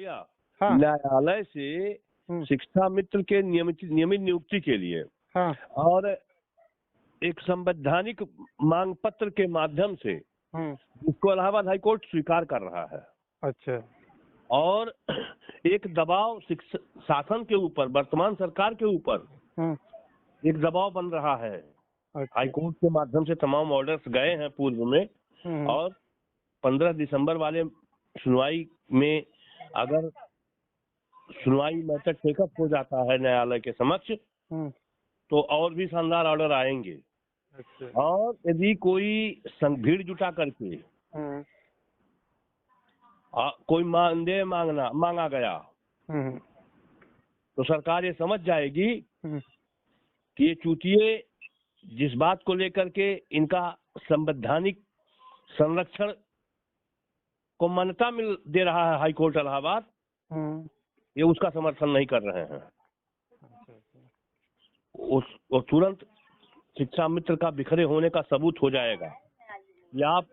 भैया, हाँ। न्यायालय से शिक्षा मित्र के नियमित नियुक्ति के लिए हाँ। और एक संवैधानिक मांग पत्र के माध्यम से जिसको इलाहाबाद हाई कोर्ट स्वीकार कर रहा है। अच्छा। और एक दबाव शासन के ऊपर, वर्तमान सरकार के ऊपर एक दबाव बन रहा है। अच्छा। हाई कोर्ट के माध्यम से तमाम ऑर्डर्स गए हैं पूर्व में, और 15 दिसंबर वाले सुनवाई में अगर सुनवाई मैटर टेकअप हो जाता है न्यायालय के समक्ष, तो और भी शानदार ऑर्डर आएंगे। अच्छा। और यदि कोई भीड़ जुटा करके कोई मानदेय मांगा गया, तो सरकार ये समझ जाएगी कि ये चूतिए जिस बात को लेकर के इनका संवैधानिक संरक्षण को मान्यता दे रहा है हाई कोर्ट इलाहाबाद, ये उसका समर्थन नहीं कर रहे हैं। वो तुरंत शिक्षा मित्र का बिखरे होने का सबूत हो जाएगा। या आप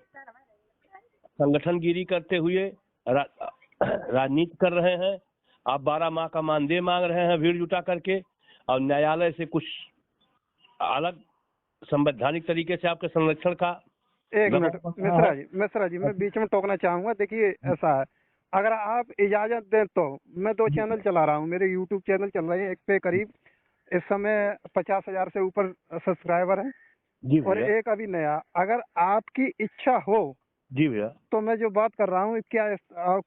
संगठनगिरी करते हुए राजनीति कर रहे हैं, आप 12 माह का मानदेय मांग रहे हैं भीड़ जुटा करके, और न्यायालय से कुछ अलग संवैधानिक तरीके से आपके संरक्षण का। एक मिनट मिश्रा जी, मैं बीच में टोकना चाहूंगा। देखिए, ऐसा है, अगर आप इजाजत दें तो मैं 2 चैनल चला रहा हूँ, मेरे यूट्यूब चैनल चल रहे हैं। एक पे करीब इस समय 50,000 से ऊपर सब्सक्राइबर हैं, और एक अभी नया। अगर आपकी इच्छा हो जी भैया, तो मैं जो बात कर रहा हूँ, क्या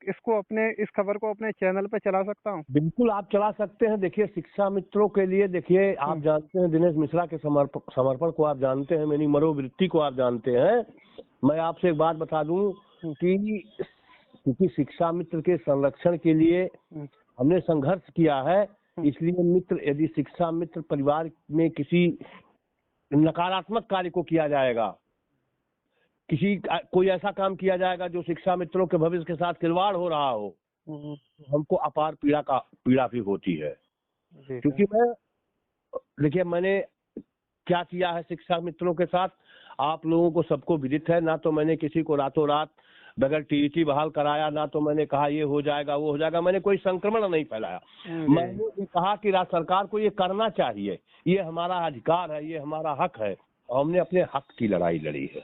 इसको इस खबर को अपने चैनल पे चला सकता हूँ? बिल्कुल आप चला सकते हैं। देखिए, शिक्षा मित्रों के लिए, देखिए आप जानते हैं दिनेश मिश्रा के समर्पण को आप जानते हैं, मेरी मनोवृत्ति को आप जानते हैं। मैं आपसे एक बात बता दूं कि क्योंकि शिक्षा मित्र के संरक्षण के लिए हमने संघर्ष किया है, इसलिए मित्र, यदि शिक्षा मित्र परिवार में किसी नकारात्मक कार्य को किया जाएगा, कोई ऐसा काम किया जाएगा जो शिक्षा मित्रों के भविष्य के साथ खिलवाड़ हो रहा हो, हमको अपार पीड़ा भी होती है। क्योंकि देखिए मैंने क्या किया है शिक्षा मित्रों के साथ, आप लोगों को सबको विदित है। ना तो मैंने किसी को रातों रात बगैर टीईटी बहाल कराया, ना तो मैंने कहा ये हो जाएगा वो हो जाएगा, मैंने कोई संक्रमण नहीं फैलाया। मैंने ये कहा कि राज्य सरकार को ये करना चाहिए, ये हमारा अधिकार है, ये हमारा हक है, और हमने अपने हक की लड़ाई लड़ी है।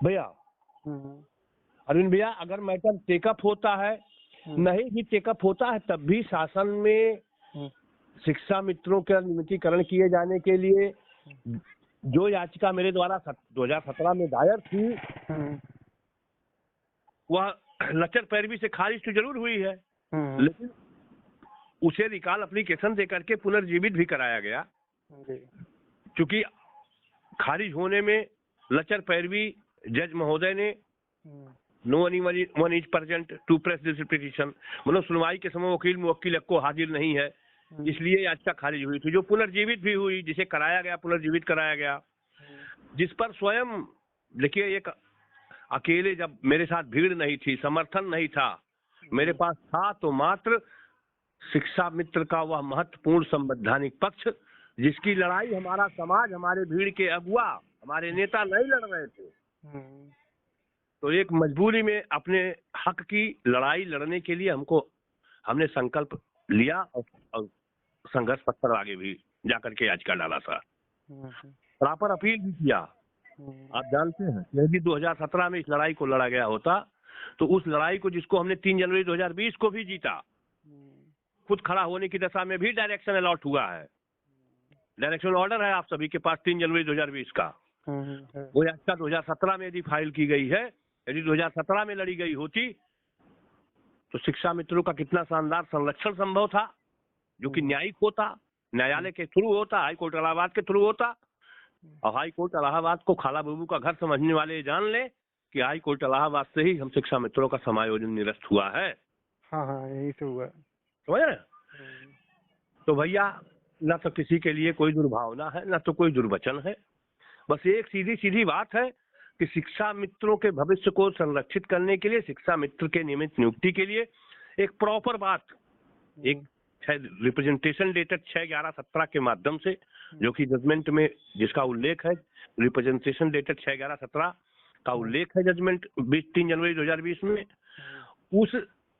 भैया अरविंद भैया, अगर मैटर टेकअप होता है, नहीं भी टेकअप होता है, तब भी शासन में शिक्षा मित्रों का नियमितीकरण किए जाने के लिए जो याचिका मेरे द्वारा 2017 में दायर थी, वह लचर पैरवी से खारिज तो जरूर हुई है, लेकिन उसे रिकॉल एप्लीकेशन देकर के पुनर्जीवित भी कराया गया। क्योंकि खारिज होने में लचर पैरवी जज महोदय ने no one is present to press this petition, मतलब सुनवाई के समय वकील को हाजिर नहीं है, इसलिए याचिका खारिज हुई थी, जो पुनर्जीवित भी हुई, जिसे कराया गया, पुनर्जीवित कराया गया, जिस पर स्वयं देखिए एक अकेले, जब मेरे साथ भीड़ नहीं थी, समर्थन नहीं था, मेरे पास था तो मात्र शिक्षा मित्र का वह महत्वपूर्ण संवैधानिक पक्ष, जिसकी लड़ाई हमारा समाज, हमारे भीड़ के अगुआ, हमारे नेता नहीं लड़ रहे थे। तो एक मजबूरी में अपने हक की लड़ाई लड़ने के लिए हमने संकल्प लिया और संघर्ष पथ पर आगे भी जाकर के याचिका डाला था, प्रॉपर अपील भी किया। आप जानते हैं यदि 2017 में इस लड़ाई को लड़ा गया होता, तो उस लड़ाई को, जिसको हमने 3 जनवरी 2020 को भी जीता, खुद खड़ा होने की दशा में भी डायरेक्शन अलॉट हुआ है, डायरेक्शन ऑर्डर है आप सभी के पास 3 जनवरी 2020 का। वो याचिका 2017 में यदि फाइल की गई है, यदि 2017 में लड़ी गई होती, तो शिक्षा मित्रों का कितना शानदार संरक्षण संभव था, जो कि न्यायिक होता, न्यायालय के थ्रू होता, हाई कोर्ट इलाहाबाद के थ्रू होता। और हाई कोर्ट इलाहाबाद को खाला बाबू का घर समझने वाले जान ले कि हाई कोर्ट इलाहाबाद से ही हम शिक्षा मित्रों का समायोजन निरस्त हुआ है। हाँ, यही तो हुआ, समझ रहे? तो भैया, न तो किसी के लिए कोई दुर्भावना है, न तो कोई दुर्वचन है, बस एक सीधी सीधी बात है कि शिक्षा मित्रों के भविष्य को संरक्षित करने के लिए, शिक्षा मित्र के नियमित नियुक्ति के लिए एक प्रॉपर बात, एक रिप्रेजेंटेशन डेटेड 6/11/17 के माध्यम से, जो कि जजमेंट में जिसका उल्लेख है, रिप्रेजेंटेशन डेटेड 6/11/17 का उल्लेख है जजमेंट 3 जनवरी 2020 में, उस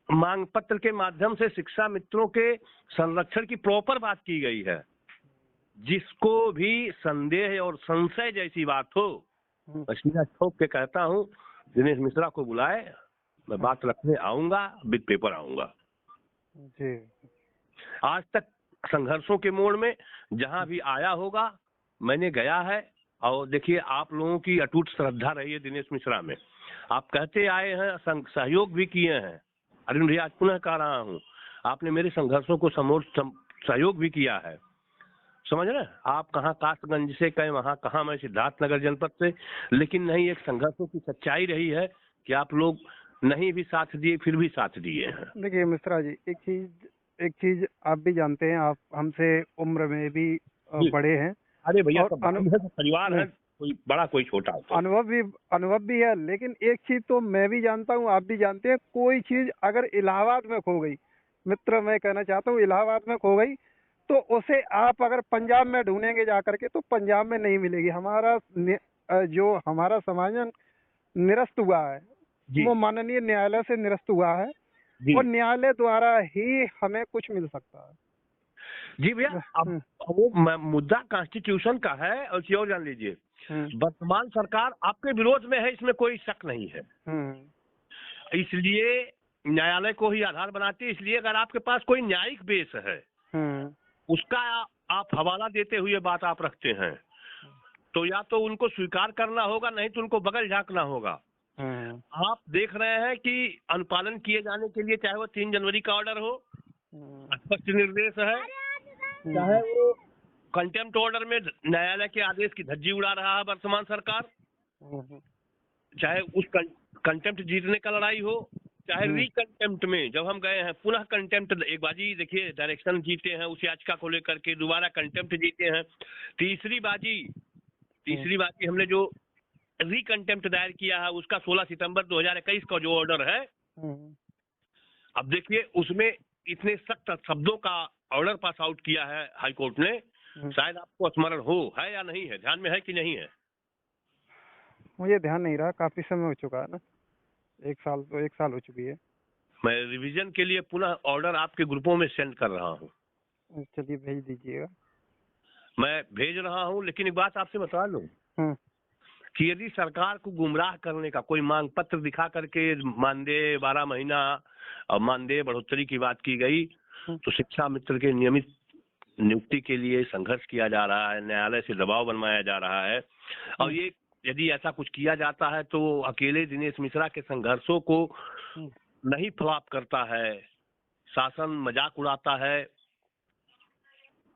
मांग पत्र के माध्यम से शिक्षा मित्रों के संरक्षण की प्रॉपर बात की गई है। जिसको भी संदेह और संशय जैसी बात हो, मैं सीधा ठोक के कहता हूँ, दिनेश मिश्रा को बुलाए, मैं बात रखने आऊंगा, विद पेपर आऊंगा। जी। आज तक संघर्षों के मोड़ में जहां भी आया होगा, मैंने गया है। और देखिए, आप लोगों की अटूट श्रद्धा रही है दिनेश मिश्रा में। आप कहते आए हैं, सहयोग भी किए हैं। अरविंद भैया, आज पुनः कह रहा हूँ, आपने मेरे संघर्षों को सहयोग भी किया है। समझ रहे हैं? आप कहाँ कासगंज से कहे, वहां कहाँ मैं सिद्धार्थनगर जनपद से, लेकिन नहीं, एक संघर्षों की सच्चाई रही है कि आप लोग नहीं भी साथ दिए, फिर भी साथ दिए हैं। देखिए मिश्रा जी, एक चीज आप भी जानते हैं, आप हमसे उम्र में भी बड़े हैं। अरे भैया, और सब परिवार है, कोई बड़ा कोई छोटा हो। अनुभव भी है। लेकिन एक चीज तो मैं भी जानता हूँ, आप भी जानते हैं, कोई चीज अगर इलाहाबाद में खो गई, मित्र मैं कहना चाहता हूँ, इलाहाबाद में खो गई तो उसे आप अगर पंजाब में ढूंढेंगे जा करके तो पंजाब में नहीं मिलेगी। जो हमारा समाधान निरस्त हुआ है वो माननीय न्यायालय से निरस्त हुआ है, और न्यायालय द्वारा ही हमें कुछ मिल सकता है। जी भैया, अब वो मुद्दा कॉन्स्टिट्यूशन का है। और चीज और जान लीजिए, वर्तमान सरकार आपके विरोध में है, इसमें कोई शक नहीं है। इसलिए न्यायालय को ही आधार बनाती है। इसलिए अगर आपके पास कोई न्यायिक बेस है, उसका आप हवाला देते हुए बात आप रखते हैं, तो या तो उनको स्वीकार करना होगा, नहीं तो उनको बगल झांकना होगा। आप देख रहे हैं कि अनुपालन किए जाने के लिए, चाहे वो 3 जनवरी का ऑर्डर हो, स्पष्ट निर्देश है, चाहे वो कंटेम्प्ट ऑर्डर में न्यायालय के आदेश की धज्जी उड़ा रहा है वर्तमान सरकार, चाहे उस कंटेम्प्ट जीतने का लड़ाई हो, चाहे रिकंटेम्प्ट में जब हम गए हैं, पुनः कंटेम्प्ट, एक बाजी देखिए डायरेक्शन जीते हैं उस याचिका को लेकर के, दोबारा कंटेम्प्ट जीते हैं, तीसरी बाजी हमने जो रिकंटेम्प्ट दायर किया है उसका 16 सितंबर 2021 का जो ऑर्डर है, अब देखिए उसमें इतने सख्त शब्दों का ऑर्डर पास आउट किया है हाई कोर्ट ने। शायद आपको स्मरण हो, है या नहीं है, ध्यान में है कि नहीं है? मुझे ध्यान नहीं रहा, काफी समय हो चुका है ना, 1 साल हो चुकी है। मैं रिवीजन के लिए पुनः ऑर्डर आपके ग्रुपों में सेंड कर रहा हूँ। चलिए भेज दीजिएगा। मैं भेज रहा हूँ, लेकिन एक बात आपसे बता लूं कि यदि सरकार को गुमराह करने का कोई मांग पत्र दिखा करके मानदेय 12 महीना और मानदेय बढ़ोतरी की बात की गई, तो शिक्षा मित्र के नियमित नियुक्ति के लिए संघर्ष किया जा रहा है, न्यायालय से दबाव बनवाया जा रहा है। और ये यदि ऐसा कुछ किया जाता है तो अकेले दिनेश मिश्रा के संघर्षों को नहीं फ्लॉप करता है, शासन मजाक उड़ाता है,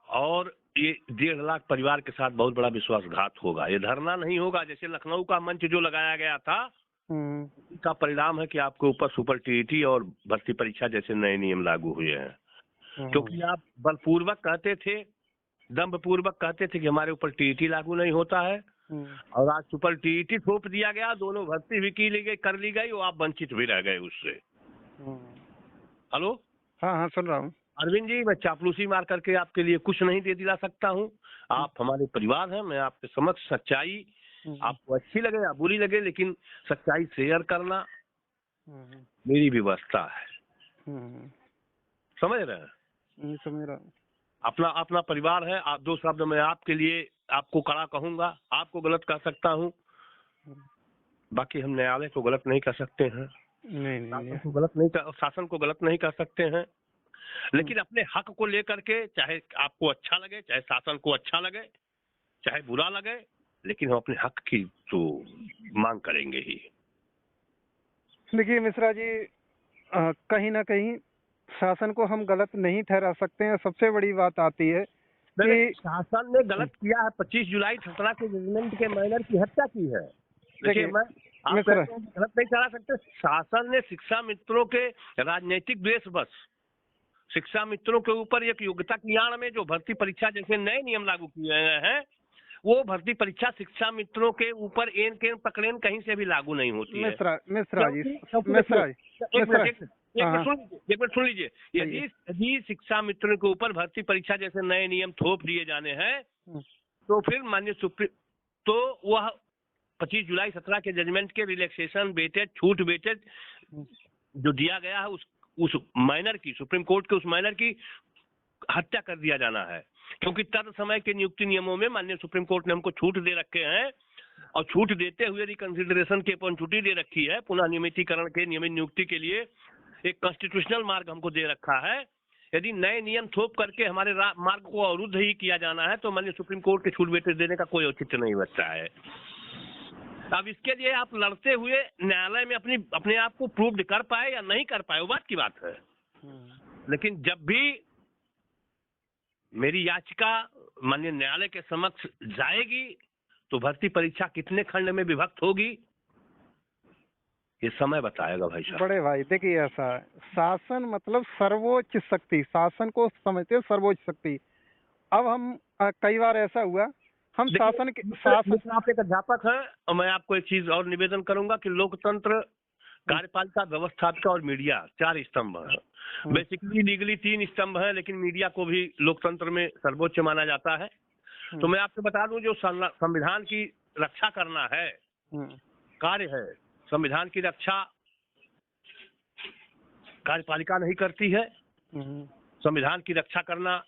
और ये 1.5 लाख परिवार के साथ बहुत बड़ा विश्वासघात होगा। ये धरना नहीं होगा, जैसे लखनऊ का मंच जो लगाया गया था, इसका परिणाम है कि आपके ऊपर सुपर टीईटी और भर्ती परीक्षा जैसे नए नियम लागू हुए हैं। क्योंकि आप बलपूर्वक कहते थे, दम्भपूर्वक कहते थे कि हमारे ऊपर टीईटी लागू नहीं होता है, और आज सुपर टीईटी थोप दिया गया, दोनों भर्ती भी कर ली गई, और आप वंचित भी रह गए उससे। हेलो, हाँ सुन रहा हूँ। अरविंद जी, मैं चापलूसी मार करके आपके लिए कुछ नहीं दे दिला सकता हूँ। आप हमारे परिवार हैं, मैं आपके समक्ष सच्चाई, आपको अच्छी लगे या बुरी लगे, लेकिन सच्चाई शेयर करना मेरी व्यवस्था है। समझ रहे हैं? समझ रहा हूँ। अपना परिवार है। आप 2 शब्द मैं आपके लिए आपको कड़ा कहूंगा, आपको गलत कह सकता हूँ, बाकी हम न्यायालय को गलत नहीं कर सकते हैं, शासन को गलत नहीं कर सकते हैं। लेकिन अपने हक को लेकर के, चाहे आपको अच्छा लगे, चाहे शासन को अच्छा लगे, चाहे बुरा लगे, लेकिन हम अपने हक की तो मांग करेंगे ही। देखिए मिश्रा जी, कहीं ना कहीं शासन को हम गलत नहीं ठहरा सकते हैं। सबसे बड़ी बात आती है कि शासन ने गलत किया है। 25 जुलाई 17 के जजमेंट के माइनर की हत्या की है। देखिए, मैं गलत नहीं ठहरा सकते। शासन ने शिक्षा मित्रों के राजनीतिक द्वेष बस शिक्षा मित्रों के ऊपर एक योग्यता की आड़ में जो भर्ती परीक्षा जैसे नए नियम लागू किए गए हैं, वो भर्ती परीक्षा शिक्षा मित्रों के ऊपर एन के पकड़ेन कहीं से भी लागू नहीं होती है। मिश्रा जी, एक मिनट सुन लीजिए। यदि शिक्षा मित्रों के ऊपर भर्ती परीक्षा जैसे नए नियम थोप दिए जाने हैं, तो फिर माननीय सुप्रीम, तो वह 25 जुलाई 17 के जजमेंट के रिलैक्सेशन वेटेज, छूट वेटेज जो दिया गया है, उस माइनर की, सुप्रीम कोर्ट के उस माइनर की हत्या कर दिया जाना है, क्योंकि तद समय के नियुक्ति नियमों में माननीय सुप्रीम कोर्ट ने हमको छूट दे रखे हैं, और छूट देते हुए रिकंसिडरेशन की अपॉर्चुनिटी दे रखी है, पुनः नियमितीकरण के, नियमित नियुक्ति के लिए एक कॉन्स्टिट्यूशनल मार्ग हमको दे रखा है। यदि नए नियम थोप करके हमारे मार्ग को अवरुद्ध ही किया जाना है तो माननीय सुप्रीम कोर्ट के छूट वेटेज देने का कोई औचित्य नहीं बचता है। अब इसके लिए आप लड़ते हुए न्यायालय में अपने आप को प्रूव कर पाए या नहीं कर पाए वो बात की बात है, लेकिन जब भी मेरी याचिका माननीय न्यायालय के समक्ष जाएगी तो भर्ती परीक्षा कितने खंड में विभक्त होगी ये समय बताएगा भाई साहब। बड़े भाई देखिए, ऐसा है, शासन मतलब सर्वोच्च शक्ति, शासन को समझते हैं सर्वोच्च शक्ति। अब हम कई बार ऐसा हुआ, हम शासन आप एक अध्यापक हैं और मैं आपको एक चीज और निवेदन करूंगा कि लोकतंत्र, कार्यपालिका, व्यवस्थापिका और मीडिया 4 स्तंभ है। बेसिकली लीगली 3 स्तंभ है, लेकिन मीडिया को भी लोकतंत्र में सर्वोच्च माना जाता है। तो मैं आपको बता दूं, जो संविधान की रक्षा करना है कार्य है, संविधान की रक्षा कार्यपालिका नहीं करती है, संविधान की रक्षा करना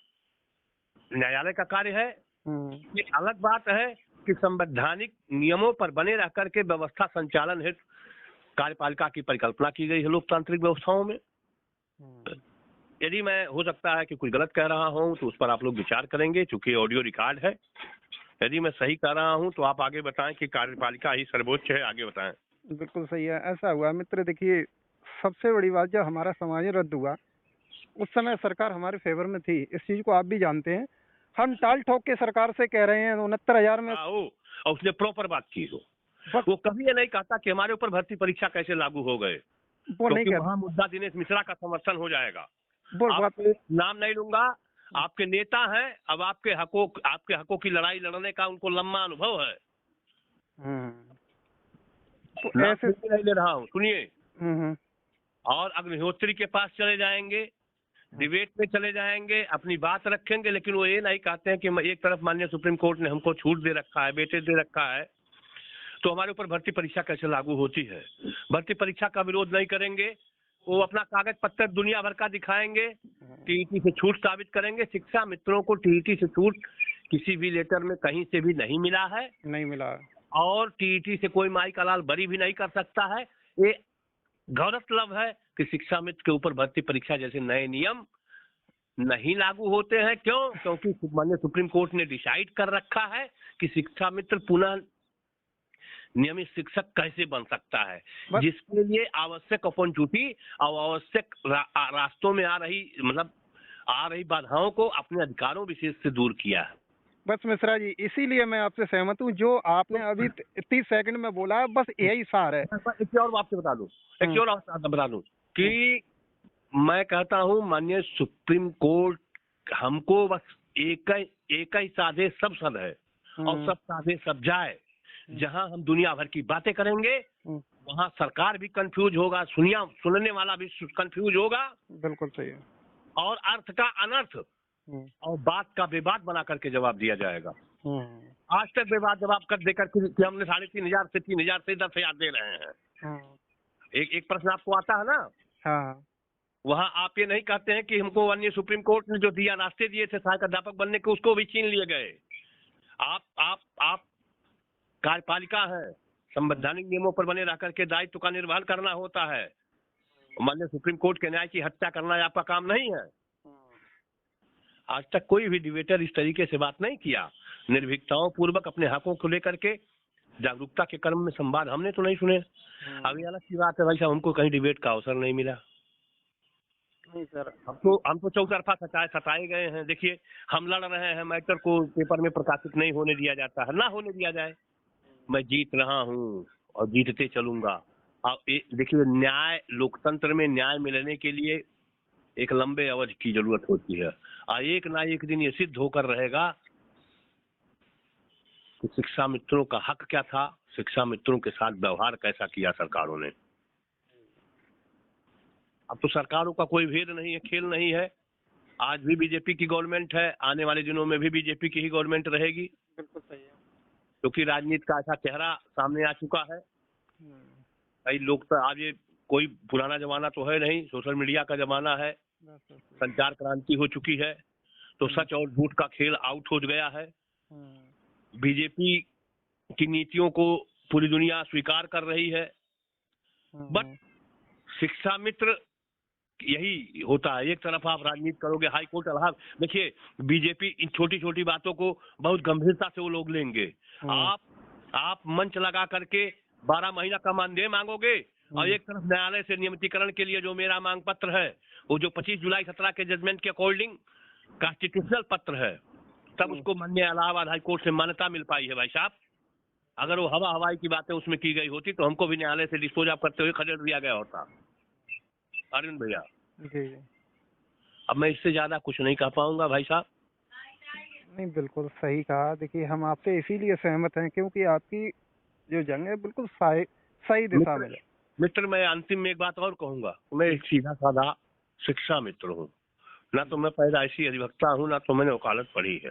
न्यायालय का कार्य है। ये अलग बात है कि संवैधानिक नियमों पर बने रह करके व्यवस्था संचालन हेतु कार्यपालिका की परिकल्पना की गई है लोकतांत्रिक व्यवस्थाओं में। यदि मैं हो सकता है कि कुछ गलत कह रहा हूं तो उस पर आप लोग विचार करेंगे, चूंकि ऑडियो रिकॉर्ड है। यदि मैं सही कह रहा हूं तो आप आगे बताएं कि कार्यपालिका ही सर्वोच्च है, आगे बताएं। बिल्कुल सही है, ऐसा हुआ मित्र। देखिए, सबसे बड़ी बात, जब हमारा समाज रद्द हुआ उस समय सरकार हमारे फेवर में थी, इस चीज को आप भी जानते हैं। हम टाल ठोक के सरकार से कह रहे हैं 69,000 में, और उसने प्रॉपर बात की हो, वो कभी ये नहीं कहता कि हमारे ऊपर भर्ती परीक्षा कैसे लागू हो गए, वो नहीं कहता। वहाँ मुद्दा दिनेश मिश्रा का समर्थन हो जाएगा। आपको नाम नहीं लूंगा, आपके नेता हैं, अब आपके हकों की लड़ाई लड़ने का उनको लंबा अनुभव है। तो ऐसे नहीं ले रहा हूँ, सुनिए। और अग्निहोत्री के पास चले जाएंगे, डिबेट में चले जाएंगे, अपनी बात रखेंगे, लेकिन वो ये नहीं कहते हैं कि एक तरफ माननीय सुप्रीम कोर्ट ने हमको छूट दे रखा है, वेटेज दे रखा है, तो हमारे ऊपर भर्ती परीक्षा कैसे लागू होती है। भर्ती परीक्षा का विरोध नहीं करेंगे, वो अपना कागज पत्तर दुनिया भर का दिखाएंगे, टीईटी से छूट साबित करेंगे। शिक्षा मित्रों को टीईटी से छूट किसी भी लेटर में कहीं से भी नहीं मिला है, नहीं मिला, और टीईटी से कोई माई का लाल बरी भी नहीं कर सकता है। ये गौरतलब है कि शिक्षा मित्र के ऊपर भर्ती परीक्षा जैसे नए नियम नहीं लागू होते हैं। क्यों? क्योंकि माननीय सुप्रीम कोर्ट ने डिसाइड कर रखा है कि शिक्षा मित्र पुनः नियमित शिक्षक कैसे बन सकता है, जिसके लिए आवश्यक अपॉर्चुनिटी और आवश्यक रास्तों में आ रही बाधाओं को अपने अधिकारों विशेष से दूर किया है। बस मिश्रा जी, इसीलिए मैं आपसे सहमत हूँ, जो आपने अभी 30 सेकंड में बोला है, बस यही सार है। एक और आपसे बता दूं कि मैं कहता हूँ माननीय सुप्रीम कोर्ट हमको बस एक ही साधे सब सद है, और सब साधे सब जाए। जहां हम दुनिया भर की बातें करेंगे वहां सरकार भी कंफ्यूज होगा, सुनने वाला भी कंफ्यूज होगा। बिल्कुल सही है। और अर्थ का अनर्थ और बात का बेबात बना करके जवाब दिया जाएगा। आज तक बेबात जवाब कर देकर कि हमने 3,500 से 3,000 से 10,000 दे रहे हैं। एक प्रश्न आपको आता है ना, हाँ, वहाँ आप ये नहीं कहते हैं कि हमको माननीय सुप्रीम कोर्ट ने जो दिया, रास्ते दिए थे सहायक अध्यापक बनने के, उसको भी छीन लिए गए। आप कार्यपालिका है, संवैधानिक नियमों पर बने रह करके दायित्व का निर्वहन करना होता है। माननीय सुप्रीम कोर्ट के न्याय की हत्या करना आपका काम नहीं है। आज तक कोई भी डिबेटर इस तरीके से बात नहीं किया, निर्भीकताओं पूर्वक अपने हकों को लेकर के जागरूकता के क्रम में संवाद हमने तो नहीं सुने। अभी अलग की बात है भाई साहब, हमको कहीं डिबेट का अवसर नहीं मिला। नहीं सर, हम तो चौतरफा सताए गए हैं। देखिए, हम लड़ रहे हैं, मैटर को पेपर में प्रकाशित नहीं होने दिया जाता है, ना होने दिया जाए। मैं जीत रहा हूँ और जीतते चलूंगा। अब देखिए, न्याय, लोकतंत्र में न्याय मिलने के लिए एक लंबे अवधि की जरूरत होती है, और एक ना एक दिन ये सिद्ध होकर रहेगा कि शिक्षा मित्रों का हक क्या था, शिक्षा मित्रों के साथ व्यवहार कैसा किया सरकारों ने। अब तो सरकारों का कोई भेद नहीं है, खेल नहीं है। आज भी बीजेपी की गवर्नमेंट है, आने वाले दिनों में भी बीजेपी की ही गवर्नमेंट रहेगी। बिल्कुल सही है, क्योंकि राजनीति का ऐसा चेहरा सामने आ चुका है। कई लोग तो आज ये कोई पुराना जमाना तो है नहीं, सोशल मीडिया का जमाना है, संचार क्रांति हो चुकी है, तो सच और झूठ का खेल आउट हो गया है। बीजेपी की नीतियों को पूरी दुनिया स्वीकार कर रही है, बट शिक्षा मित्र यही होता है, एक तरफ आप राजनीति करोगे, हाई कोर्ट इलाहाबाद, देखिए बीजेपी इन छोटी छोटी बातों को बहुत गंभीरता से वो लोग लेंगे। आप मंच लगा करके 12 महीना का मानदेय मांगोगे और एक तरफ न्यायालय से नियमितीकरण के लिए जो मेरा मांग पत्र है, वो जो 25 जुलाई 17 के जजमेंट के अकॉर्डिंग कॉन्स्टिट्यूशनल पत्र है, तब उसको माननीय इलाहाबाद हाई कोर्ट से मान्यता मिल पाई है। भाई साहब, अगर वो हवाई की बातें उसमें की गई होती तो हमको भी न्यायालय से डिस्पोज ऑफ करते हुए खदेड़ दिया गया होता। अरविंद भैया, अब मैं इससे ज्यादा कुछ नहीं कह पाऊंगा भाई साहब। नहीं, बिल्कुल सही कहा। देखिए, हम आपसे इसीलिए सहमत हैं क्योंकि आपकी जो जंग है बिल्कुल सही दिशा में है। मित्र, मैं अंतिम में एक बात और कहूंगा, मैं एक सीधा साधा शिक्षा मित्र हूँ, ना तो मैं पैदाइशी अधिवक्ता हूँ, ना तो मैंने वकालत पढ़ी है,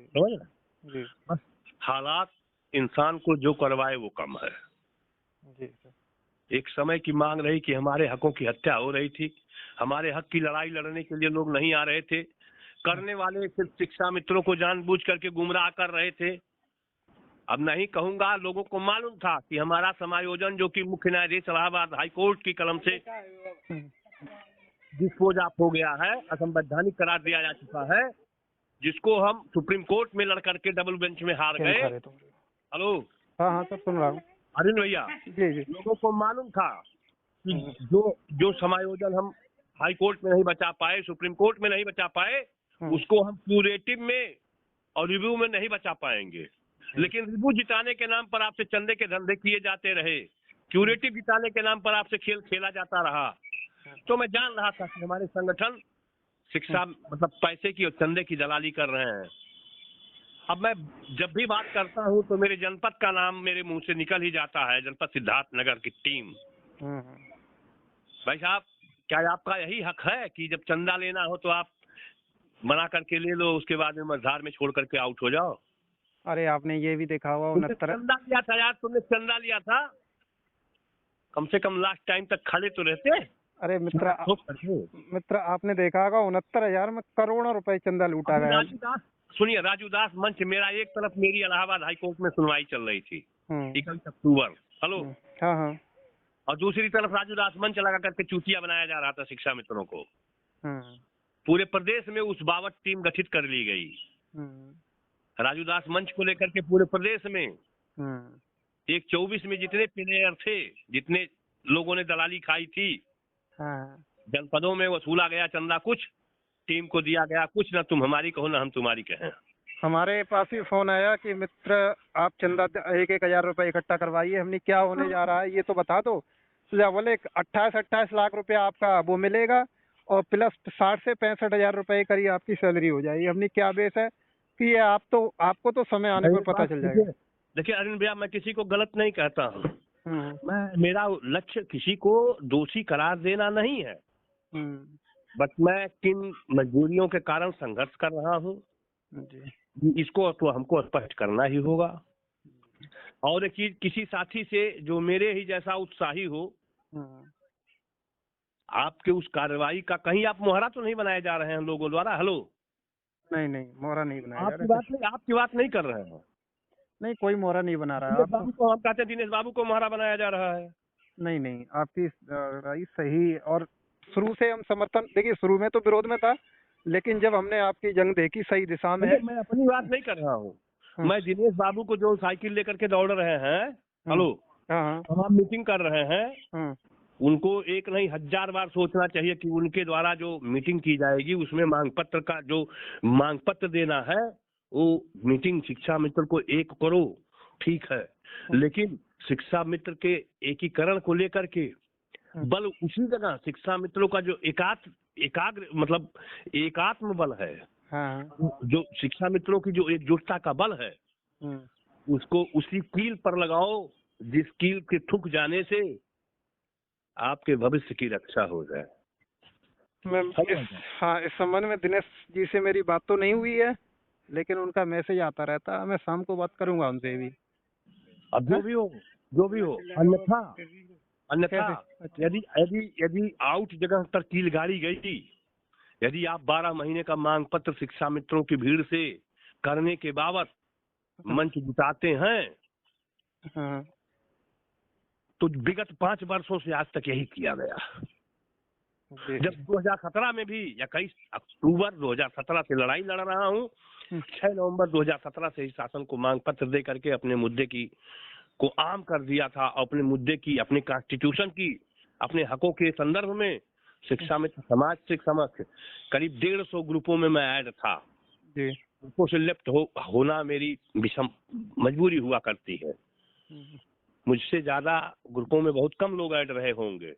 समझ रहे? बस हालात इंसान को जो करवाए वो कम है। एक समय की मांग रही कि हमारे हकों की हत्या हो रही थी, हमारे हक की लड़ाई लड़ने के लिए लोग नहीं आ रहे थे, करने वाले सिर्फ शिक्षा मित्रों को जानबूझ करके गुमराह कर रहे थे। अब नहीं कहूंगा, लोगों को मालूम था कि हमारा समायोजन जो कि मुख्य न्यायाधीश इलाहाबाद हाई कोर्ट की कलम से डिस्पोज ऑफ हो गया है, असंवैधानिक करार दिया जा चुका है, जिसको हम सुप्रीम कोर्ट में लड़ करके डबल बेंच में हार गए। हेलो, हाँ सर, सुन रहा हूँ। अरविंद भैया, लोगों को मालूम था कि जो समायोजन हम हाई कोर्ट में नहीं बचा पाए, सुप्रीम कोर्ट में नहीं बचा पाए, उसको हम क्यूरेटिव में और रिव्यू में नहीं बचा पाएंगे। लेकिन रिव्यू जिताने के नाम पर आपसे चंदे के धंधे किए जाते रहे, क्यूरेटिव जिताने के नाम पर आपसे खेल खेला जाता रहा। तो मैं जान रहा था कि हमारे संगठन शिक्षा मतलब पैसे की और चंदे की दलाली कर रहे हैं। अब मैं जब भी बात करता हूं तो मेरे जनपद का नाम मेरे मुंह से निकल ही जाता है, जनपद सिद्धार्थ नगर की टीम। भाई साहब, क्या आपका यही हक है कि जब चंदा लेना हो तो आप मना करके ले लो, उसके बाद में मझधार में छोड़ करके आउट हो जाओ? अरे, आपने ये भी देखा हुआ, 69 चंदा लिया था यार, तुमने चंदा लिया था, कम से कम लास्ट टाइम तक खड़े तो रहते। अरे मित्र, आपने देखा होगा 69,000 में करोड़ों रुपए चंदा लूटा गया। सुनिए, राजू दास मंच मेरा, एक तरफ मेरी इलाहाबाद हाई कोर्ट में सुनवाई चल रही थी 21 अक्टूबर, हेलो, हाँ, और दूसरी तरफ राजू दास मंच लगा करके चूतिया बनाया जा रहा था शिक्षा मित्रों को। पूरे प्रदेश में उस बाबत टीम गठित कर ली गई, राजू दास मंच को लेकर के पूरे प्रदेश में। एक 24 में जितने प्लेयर थे, जितने लोगों ने दलाली खाई थी, जनपदों में वसूला गया चंदा, कुछ टीम को दिया गया, कुछ ना तुम हमारी कहो ना हम तुम्हारी कहें। हमारे पास भी फोन आया कि मित्र आप चंदा 1,000 रुपए इकट्ठा करवाइए। हमने क्या होने जा रहा है ये तो बता दो। तो बोले 28 लाख रुपया आपका वो मिलेगा और प्लस 60 से 65,000 रुपए करीब आपकी सैलरी हो जाएगी। हमने क्या बेस है कि ये आपको तो समय आने पर पता चल जाएगा। देखिए अरविंद भैया, मैं किसी को गलत नहीं कहता हूँ, मेरा लक्ष्य किसी को दोषी करार देना नहीं है, बट मैं किन मजबूरियों के कारण संघर्ष कर रहा हूँ इसको तो हमको स्पष्ट करना ही होगा। और एक चीज, किसी साथी से जो मेरे ही जैसा उत्साही हो, आपके उस कार्रवाई का कहीं आप मोहरा तो नहीं बनाए जा रहे हैं लोगों द्वारा? हेलो, नहीं, मोहरा नहीं बनाया आपकी बात नहीं कर रहे हैं। नहीं, कोई मोहरा नहीं बना रहा है। बाबू को हम कहते हैं दिनेश बाबू को मोहरा बनाया जा रहा है। नहीं, आपकी राय सही। और शुरू से हम समर्थन, देखिए शुरू में तो विरोध में था, लेकिन जब हमने आपकी जंग देखी सही दिशा में। मैं अपनी बात नहीं कर रहा हूँ, मैं दिनेश बाबू को जो साइकिल लेकर के दौड़ रहे हैं, हेलो, हम मीटिंग कर रहे हैं, उनको एक नहीं 1000 बार सोचना चाहिए कि उनके द्वारा जो मीटिंग की जाएगी उसमें मांग पत्र का जो मांग पत्र देना है, वो मीटिंग शिक्षा मित्र को एक करो, ठीक है, लेकिन शिक्षा मित्र के एकीकरण को लेकर के बल उसी जगह शिक्षा मित्रों का जो एकाग्र मतलब एकात्म बल है, जो शिक्षा मित्रों की जो एकजुटता का बल है, उसको उसी कील पर लगाओ जिस कील के ठुक जाने से आपके भविष्य की रक्षा हो जाए। इस संबंध में दिनेश जी से मेरी बात तो नहीं हुई है, लेकिन उनका मैसेज आता रहता है, मैं शाम को बात करूंगा उनसे भी। अब जो भी हो अन्यथा अन्यथा कैसे? यदि यदि यदि आउट जगह पर कील गाड़ी गई, यदि आप 12 महीने का मांग पत्र शिक्षा मित्रों की भीड़ से करने के बावत मंच जुटाते हैं, हाँ तो विगत 5 वर्षों से आज तक यही किया गया। जी जब 2017 में भी 21 अक्टूबर 2017 से लड़ाई लड़ रहा हूँ, 6 नवंबर 2017 से ही शासन को मांग पत्र दे करके अपने मुद्दे की को आम कर दिया था। अपने मुद्दे की, अपने कॉन्स्टिट्यूशन की, अपने हकों के संदर्भ में शिक्षा मित्र समाज से समक्ष करीब 150 ग्रुपों में मैं ऐड था जी। ग्रुपों से लेफ्ट होना मेरी विषम मजबूरी हुआ करती है। मुझसे ज्यादा ग्रुपों में बहुत कम लोग ऐड रहे होंगे।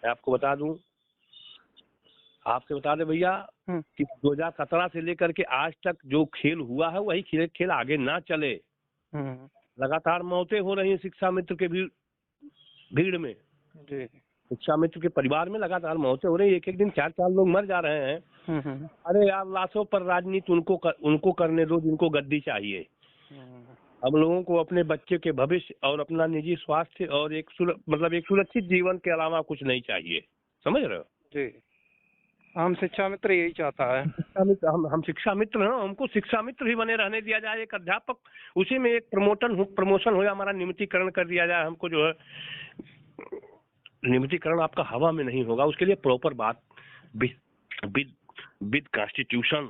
मैं आपको बता दूं, आपसे बता दे भैया कि 2017 से लेकर के आज तक जो खेल हुआ है वही खेल आगे ना चले। लगातार मौतें हो रही हैं शिक्षा मित्र के भीड़ में जी। शिक्षा मित्र के परिवार में लगातार मौतें हो रही है। एक एक दिन 4-4 लोग मर जा रहे हैं। अरे यार, लाशों पर राजनीति उनको करने दो जिनको गद्दी चाहिए। हम लोगों को अपने बच्चे के भविष्य और अपना निजी स्वास्थ्य और एक सुरक्षित जीवन के अलावा कुछ नहीं चाहिए। समझ रहे हो जी। हम शिक्षा मित्र यही चाहता है। हम शिक्षा मित्र हैं, हमको शिक्षा मित्र ही बने रहने दिया जाए। एक अध्यापक, उसी में एक प्रमोशन हो, हमारा नियमितीकरण कर दिया जाए। हमको जो है नियमितीकरण आपका हवा में नहीं होगा, उसके लिए प्रॉपर बात विद कॉन्स्टिट्यूशन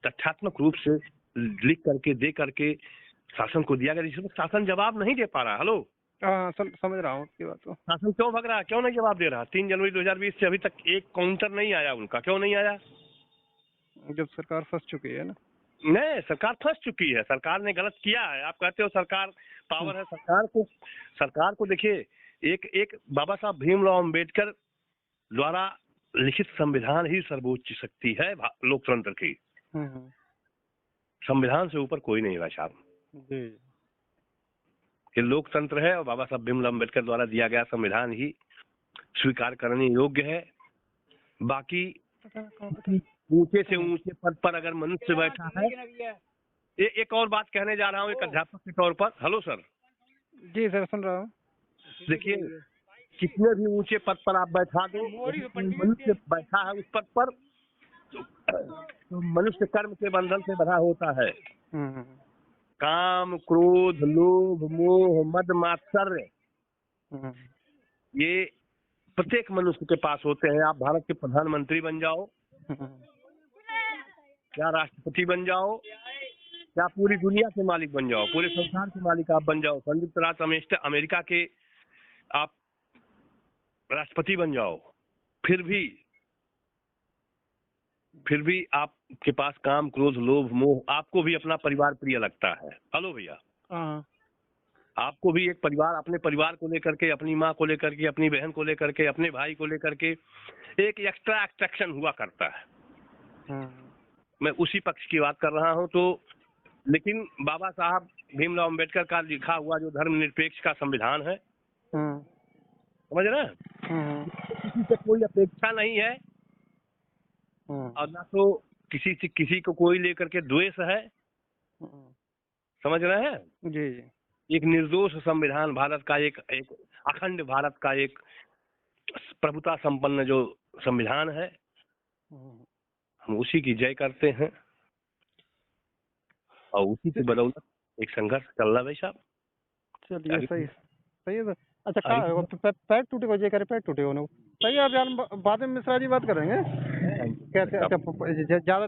तथ्यात्मक रूप से लिख करके दे करके शासन को दिया गया, जिसमें शासन जवाब नहीं दे पा रहा। हेलो, हाँ समझ रहा हूँ उसकी बात को। शासन क्यों भग रहा है, क्यों नहीं जवाब दे रहा? 3 जनवरी 2020 से अभी तक एक काउंटर नहीं आया उनका। क्यों नहीं आया? जब सरकार फंस चुकी है ना। नहीं, सरकार फंस चुकी है, सरकार ने गलत किया है। आप कहते हो सरकार पावर है, सरकार को देखिए, एक बाबा साहब भीमराव अंबेडकर द्वारा लिखित संविधान ही सर्वोच्च शक्ति है लोकतंत्र की। संविधान से ऊपर कोई नहीं है साहब जी। ये लोकतंत्र है और बाबा साहब भीमराव अंबेडकर द्वारा दिया गया संविधान ही स्वीकार करने योग्य है। बाकी ऊंचे से ऊंचे पद पर अगर मनुष्य बैठा है, एक और बात कहने जा रहा हूँ एक अध्यापक के तौर पर। Hello sir. जी सर, सुन रहा हूँ। देखिए, कितने भी ऊंचे पद पर आप बैठा दो, मनुष्य बैठा है उस पद पर, तो मनुष्य कर्म के बंधन से बंधा होता है। काम, क्रोध, लोभ, मोह, मद, मात्सर्य, ये प्रत्येक मनुष्य के पास होते हैं। आप भारत के प्रधानमंत्री बन जाओ, या राष्ट्रपति बन जाओ, या पूरी दुनिया के मालिक बन जाओ, पूरे संसार के मालिक आप बन जाओ, संयुक्त राष्ट्र अमेरिका के आप राष्ट्रपति बन जाओ, फिर भी आपके पास काम, क्रोध, लोभ, मोह, आपको भी अपना परिवार प्रिय लगता है। हेलो भैया, आपको भी एक परिवार, अपने परिवार को लेकर के, अपनी माँ को लेकर के, अपनी बहन को लेकर के, अपने भाई को लेकर के एक एक्स्ट्रा अट्रैक्शन हुआ करता है। मैं उसी पक्ष की बात कर रहा हूं। तो लेकिन बाबा साहब भीमराव अंबेडकर का लिखा हुआ जो धर्मनिरपेक्ष का संविधान है, समझ रहे हैं, किसी से कोई अपेक्षा नहीं है और ना तो किसी को कोई लेकर के द्वेष है। समझ रहे हैं जी। एक निर्दोष संविधान, भारत का एक अखंड भारत का एक प्रभुता संपन्न जो संविधान है, हम उसी की जय करते हैं और उसी की बदौलत एक संघर्ष चल रहा है भाई साहब। चलिए, सही है सर। अच्छा, पैर टूटे को, पैर टूटे होने सही है। अब यार बाद में मिश्रा जी बात करेंगे कैसे। अच्छा, ज्यादा